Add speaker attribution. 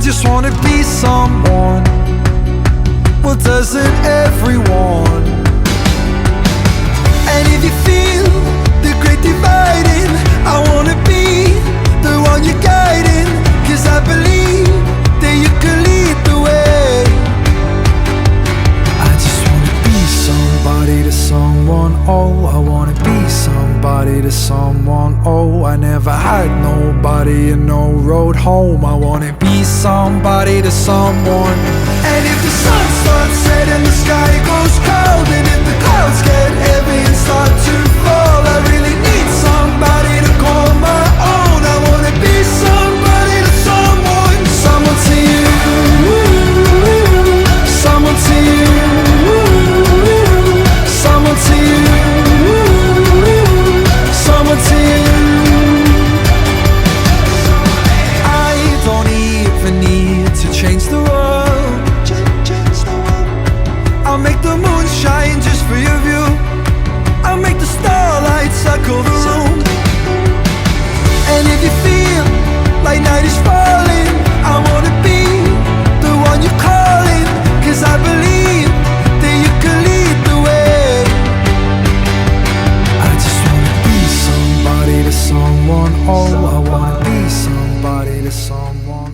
Speaker 1: just wanna be someone. Well, doesn't everyone? And if you feel the great dividing, I wanna be the one you're guiding, 'cause I believe that you can lead the way. I just wanna be somebody to someone, oh, I wanna be somebody to someone, oh, I never had nobody and no road home. I wanna be somebody to someone. And if the sun starts setting and the sky goes cold, and if the clouds get heavy and start to fall, I really need somebody to call my own. I wanna be somebody to someone. Someone to you, someone to you, someone to you, someone to you. I don't even need to change the world. I'll make the moon shine just for your view. I'll make the starlight circle the room. And if you feel like night is falling, I wanna be the one you're calling, 'cause I believe that you can lead the way. I just wanna be somebody to someone, oh, I wanna be somebody to someone.